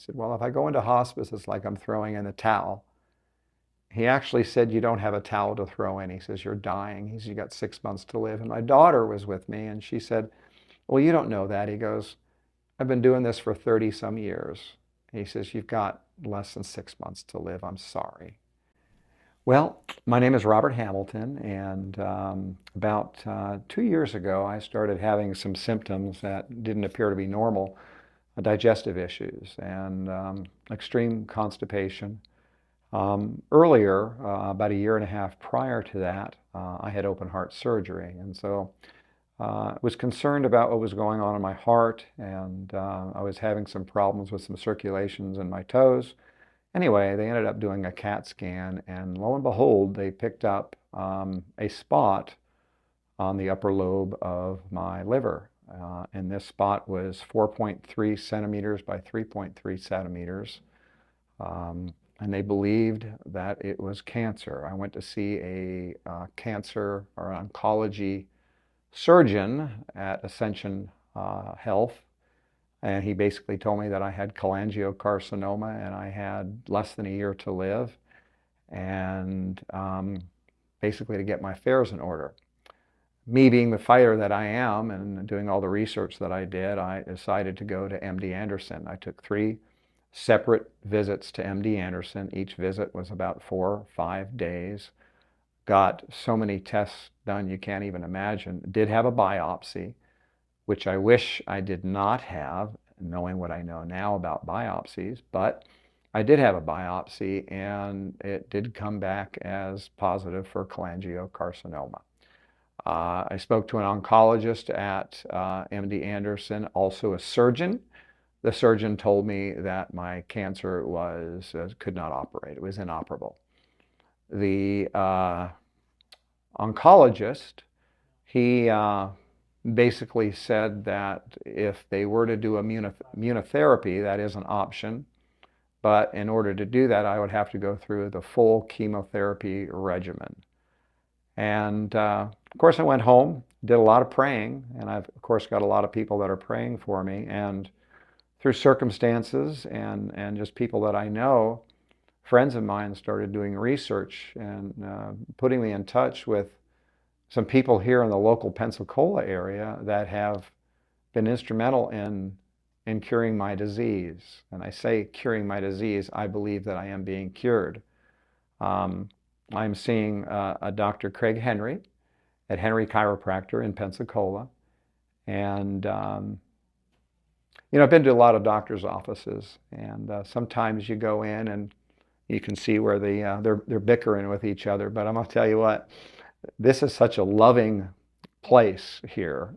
said, well, if I go into hospice, it's like I'm throwing in the towel. He actually said, you don't have a towel to throw in. He says, you're dying. He says, you got 6 months to live. And my daughter was with me, and she said, well, you don't know that. He goes, I've been doing this for 30 some years. He says, you've got less than 6 months to live. I'm sorry. Well, my name is Robert Hamilton, and about 2 years ago, I started having some symptoms that didn't appear to be normal, digestive issues and extreme constipation. Earlier, about a year and a half prior to that, I had open heart surgery, and so I was concerned about what was going on in my heart, and I was having some problems with some circulations in my toes. Anyway, they ended up doing a CAT scan, and lo and behold, they picked up a spot on the upper lobe of my liver. And this spot was 4.3 centimeters by 3.3 centimeters. And they believed that it was cancer. I went to see a cancer or oncology surgeon at Ascension Health, and he basically told me that I had cholangiocarcinoma and I had less than a year to live, and basically to get my affairs in order. Me being the fighter that I am and doing all the research that I did, I decided to go to MD Anderson. I took 3 separate visits to MD Anderson. Each visit was about 4 or 5 days. Got so many tests done you can't even imagine. Did have a biopsy, which I wish I did not have, knowing what I know now about biopsies, but I did have a biopsy and it did come back as positive for cholangiocarcinoma. I spoke to an oncologist at MD Anderson, also a surgeon. The surgeon told me that my cancer could not operate. It was inoperable. The oncologist, he basically said that if they were to do immunotherapy, that is an option. But in order to do that, I would have to go through the full chemotherapy regimen. And of course, I went home, did a lot of praying, and I've of course got a lot of people that are praying for me. And through circumstances and just people that I know, friends of mine started doing research and putting me in touch with some people here in the local Pensacola area that have been instrumental in curing my disease. And I say curing my disease, I believe that I am being cured. I'm seeing a Dr. Craig Henry at Henry Chiropractor in Pensacola. And I've been to a lot of doctors' offices, and sometimes you go in and you can see where they're bickering with each other. But I'm gonna tell you what, this is such a loving place here,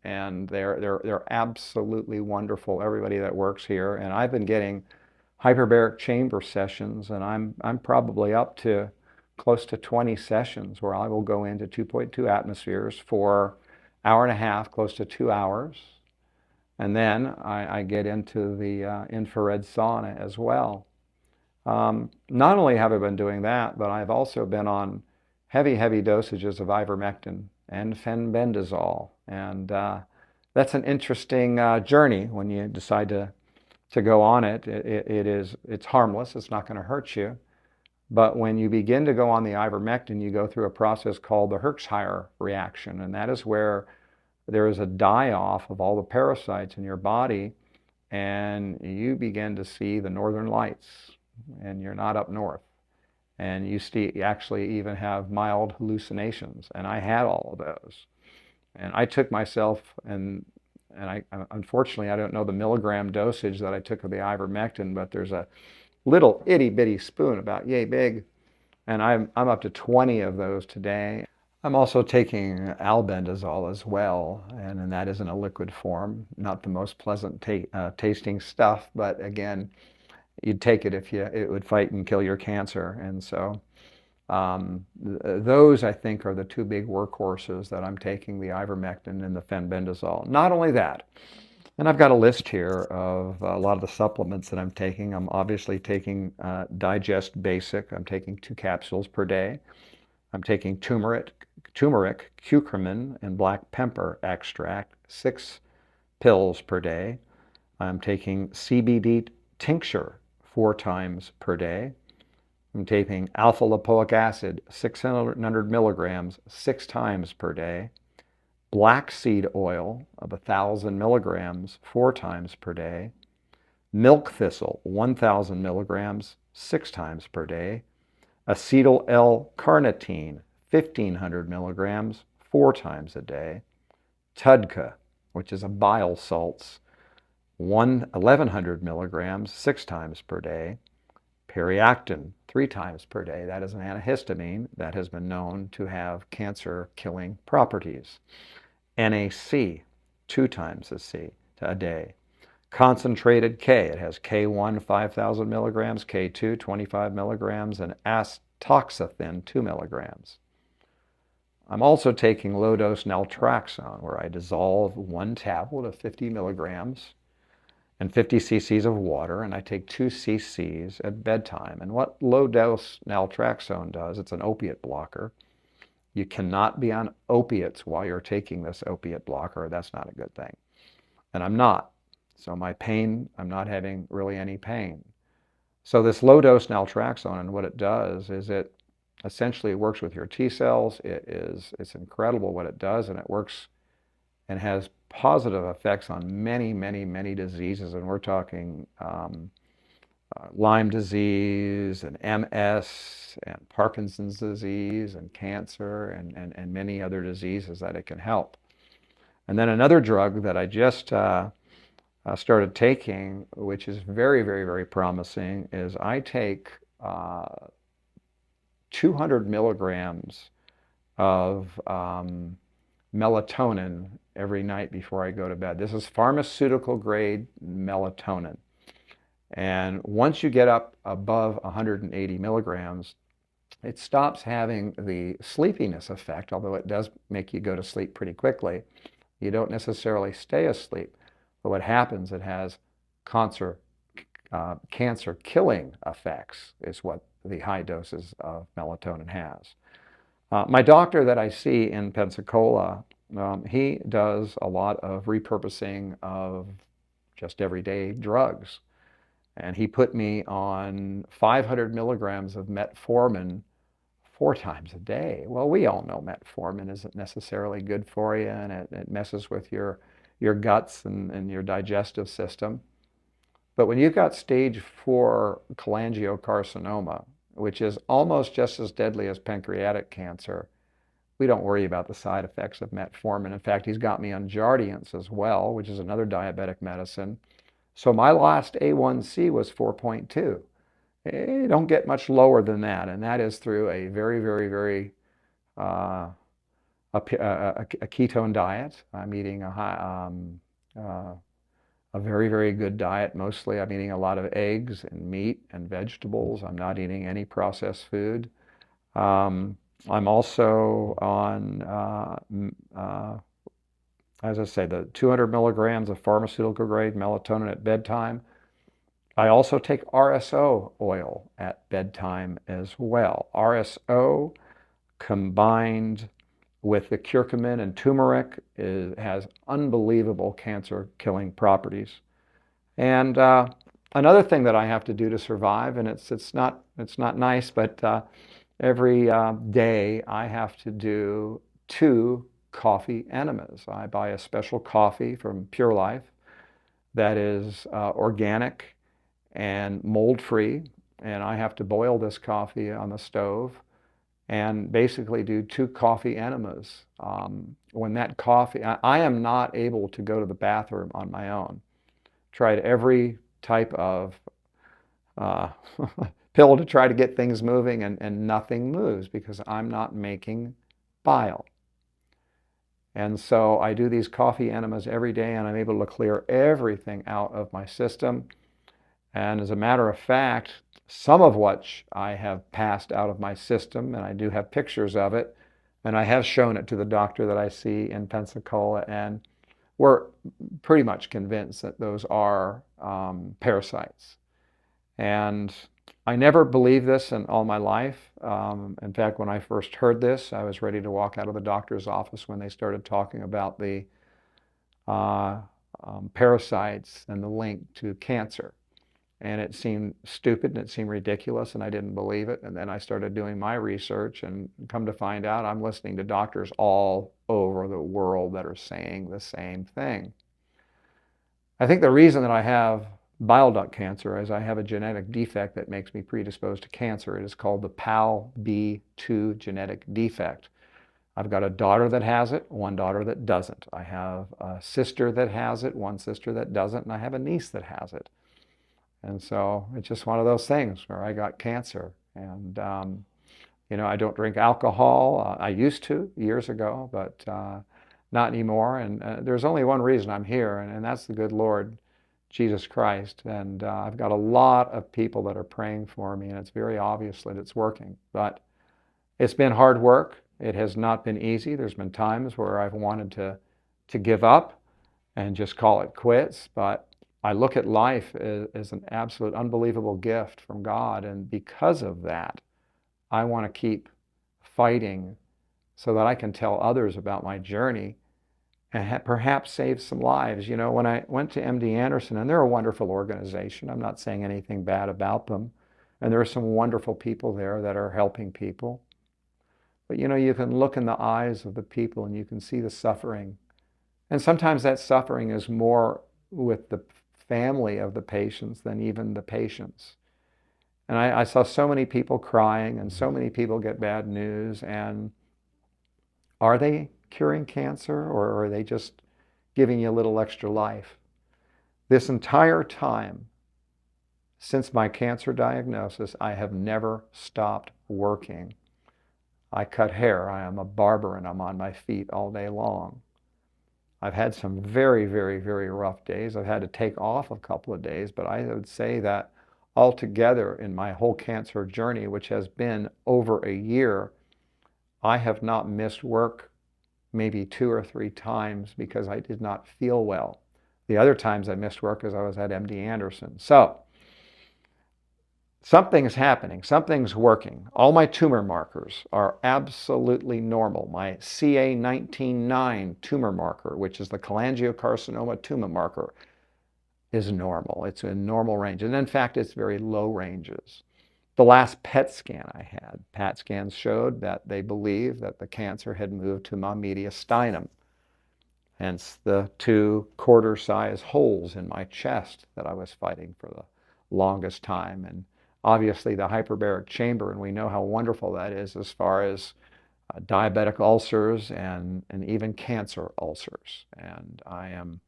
and they're absolutely wonderful. Everybody that works here, and I've been getting hyperbaric chamber sessions, and I'm probably up to close to 20 sessions where I will go into 2.2 atmospheres for an hour and a half, close to 2 hours. And then I get into the infrared sauna as well. Not only have I been doing that, but I've also been on heavy dosages of ivermectin and fenbendazole. And that's an interesting journey when you decide to go on it. It's harmless, it's not going to hurt you. But when you begin to go on the ivermectin, you go through a process called the Herxheimer reaction, and that is where there is a die-off of all the parasites in your body, and you begin to see the northern lights, and you're not up north. And you actually even have mild hallucinations, and I had all of those. And I took myself, and unfortunately, I don't know the milligram dosage that I took of the ivermectin, but there's a little itty-bitty spoon about yay big, and I'm up to 20 of those today. I'm also taking albendazole as well, and that is in a liquid form. Not the most pleasant tasting stuff, but again, you'd take it if it would fight and kill your cancer. And so those, I think, are the 2 big workhorses that I'm taking, the ivermectin and the fenbendazole. Not only that, and I've got a list here of a lot of the supplements that I'm taking. I'm obviously taking Digest Basic. I'm taking 2 capsules per day. I'm taking turmeric, curcumin, and black pepper extract, 6 pills per day. I'm taking CBD tincture 4 times per day. I'm taking alpha lipoic acid, 600 milligrams, 6 times per day. Black seed oil of 1,000 milligrams, 4 times per day. Milk thistle, 1,000 milligrams, 6 times per day. Acetyl L-carnitine, 1,500 milligrams, 4 times a day. TUDCA, which is a bile salts, 1,100 milligrams, 6 times per day. Periactin, 3 times per day. That is an antihistamine that has been known to have cancer-killing properties. NAC, 2 times a day. Concentrated K, it has K1, 5,000 milligrams, K2, 25 milligrams, and astaxanthin, 2 milligrams. I'm also taking low-dose naltrexone, where I dissolve 1 tablet of 50 milligrams and 50 cc's of water, and I take 2 cc's at bedtime. And what low-dose naltrexone does, it's an opiate blocker. You cannot be on opiates while you're taking this opiate blocker. That's not a good thing. And I'm not. So my pain, I'm not having really any pain. So this low-dose naltrexone, and what it does is it essentially works with your T cells. It's incredible what it does, and it works and has positive effects on many, many, many diseases. And we're talking Lyme disease and MS and Parkinson's disease and cancer and many other diseases that it can help. And then another drug that I just started taking, which is very, very, very promising, is I take 200 milligrams of melatonin every night before I go to bed. This is pharmaceutical grade melatonin. And once you get up above 180 milligrams, it stops having the sleepiness effect, although it does make you go to sleep pretty quickly. You don't necessarily stay asleep. But what happens, it has cancer-killing effects, is what the high doses of melatonin has. My doctor that I see in Pensacola, he does a lot of repurposing of just everyday drugs. And he put me on 500 milligrams of metformin 4 times a day. Well, we all know metformin isn't necessarily good for you, and it messes with your guts and your digestive system. But when you've got stage 4 cholangiocarcinoma, which is almost just as deadly as pancreatic cancer, we don't worry about the side effects of metformin. In fact, he's got me on Jardiance as well, which is another diabetic medicine. So my last A1C was 4.2. You don't get much lower than that, and that is through a very, very, very a ketone diet. I'm eating a very, very good diet. Mostly I'm eating a lot of eggs and meat and vegetables. I'm not eating any processed food. I'm also on, as I say, the 200 milligrams of pharmaceutical grade melatonin at bedtime. I also take RSO oil at bedtime as well. RSO combined with the curcumin and turmeric has unbelievable cancer-killing properties. And another thing that I have to do to survive, and it's not nice, but every day I have to do 2 coffee enemas. I buy a special coffee from Pure Life that is organic and mold-free, and I have to boil this coffee on the stove and basically do 2 coffee enemas. When that coffee, I am not able to go to the bathroom on my own. Tried every type of pill to try to get things moving, and nothing moves because I'm not making bile. And so I do these coffee enemas every day, and I'm able to clear everything out of my system. And as a matter of fact, some of which I have passed out of my system, and I do have pictures of it, and I have shown it to the doctor that I see in Pensacola, and we're pretty much convinced that those are parasites. And I never believed this in all my life. In fact, when I first heard this, I was ready to walk out of the doctor's office when they started talking about the parasites and the link to cancer. And it seemed stupid and it seemed ridiculous and I didn't believe it. And then I started doing my research and come to find out I'm listening to doctors all over the world that are saying the same thing. I think the reason that I have bile duct cancer is I have a genetic defect that makes me predisposed to cancer. It is called the PAL-B2 genetic defect. I've got a daughter that has it, one daughter that doesn't. I have a sister that has it, one sister that doesn't, and I have a niece that has it. And so it's just one of those things where I got cancer. And, I don't drink alcohol. I used to years ago, but not anymore. And there's only one reason I'm here, and that's the good Lord, Jesus Christ. And I've got a lot of people that are praying for me, and it's very obvious that it's working. But it's been hard work. It has not been easy. There's been times where I've wanted to give up and just call it quits. But I look at life as an absolute unbelievable gift from God. And because of that, I want to keep fighting so that I can tell others about my journey and perhaps save some lives. When I went to MD Anderson, and they're a wonderful organization, I'm not saying anything bad about them, and there are some wonderful people there that are helping people. But you can look in the eyes of the people and you can see the suffering. And sometimes that suffering is more with the family of the patients than even the patients. And I saw so many people crying and so many people get bad news. And are they curing cancer, or are they just giving you a little extra life? This entire time, since my cancer diagnosis, I have never stopped working. I cut hair. I am a barber and I'm on my feet all day long. I've had some very, very, very rough days. I've had to take off a couple of days, but I would say that altogether in my whole cancer journey, which has been over a year, I have not missed work maybe 2 or 3 times because I did not feel well. The other times I missed work because I was at MD Anderson. So something's happening, something's working. All my tumor markers are absolutely normal. My CA19-9 tumor marker, which is the cholangiocarcinoma tumor marker, is normal. It's in normal range. And in fact, it's very low ranges. The last PET scan I had, PET scans showed that they believed that the cancer had moved to my mediastinum, hence the 2 quarter-size holes in my chest that I was fighting for the longest time. And obviously the hyperbaric chamber, and we know how wonderful that is as far as diabetic ulcers and even cancer ulcers. And I am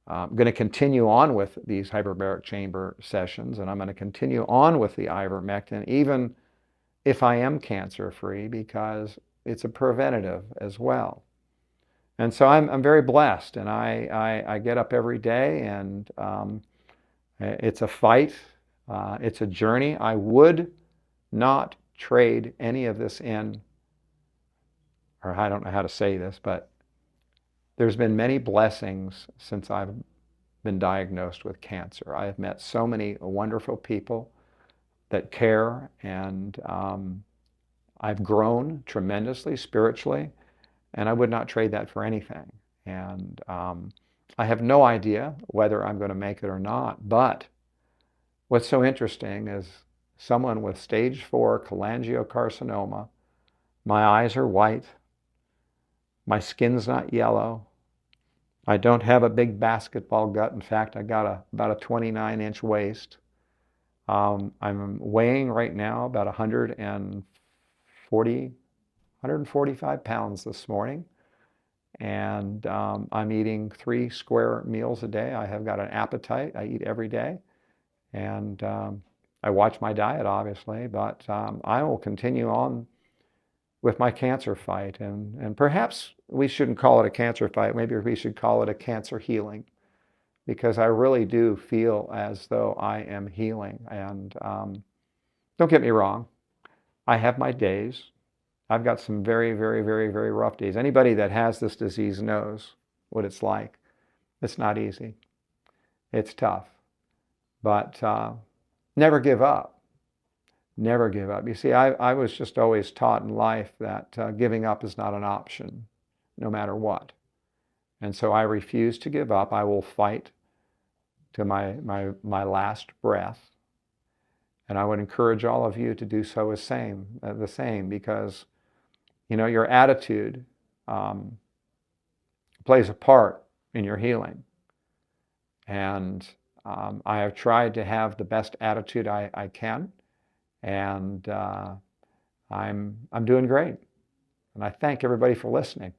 going to continue on with these hyperbaric chamber sessions, and I'm going to continue on with the ivermectin, even if I am cancer-free, because it's a preventative as well. And so I'm very blessed, and I get up every day, and it's a fight. It's a journey. I would not trade any of this in, or I don't know how to say this, but there's been many blessings since I've been diagnosed with cancer. I have met so many wonderful people that care, and I've grown tremendously spiritually, and I would not trade that for anything. And I have no idea whether I'm going to make it or not, but what's so interesting is someone with stage 4 cholangiocarcinoma, my eyes are white, my skin's not yellow, I don't have a big basketball gut. In fact, I got about a 29-inch waist. I'm weighing right now about 145 pounds this morning. And I'm eating 3 square meals a day. I have got an appetite. I eat every day. And I watch my diet, obviously, but I will continue on with my cancer fight. And perhaps we shouldn't call it a cancer fight. Maybe we should call it a cancer healing, because I really do feel as though I am healing. And don't get me wrong, I have my days. I've got some very, very, very, very rough days. Anybody that has this disease knows what it's like. It's not easy. It's tough. But never give up. Never give up. You see, I was just always taught in life that giving up is not an option, no matter what. And so I refuse to give up. I will fight to my last breath. And I would encourage all of you to do so the same, because your attitude plays a part in your healing. And I have tried to have the best attitude I can, and I'm doing great. And I thank everybody for listening.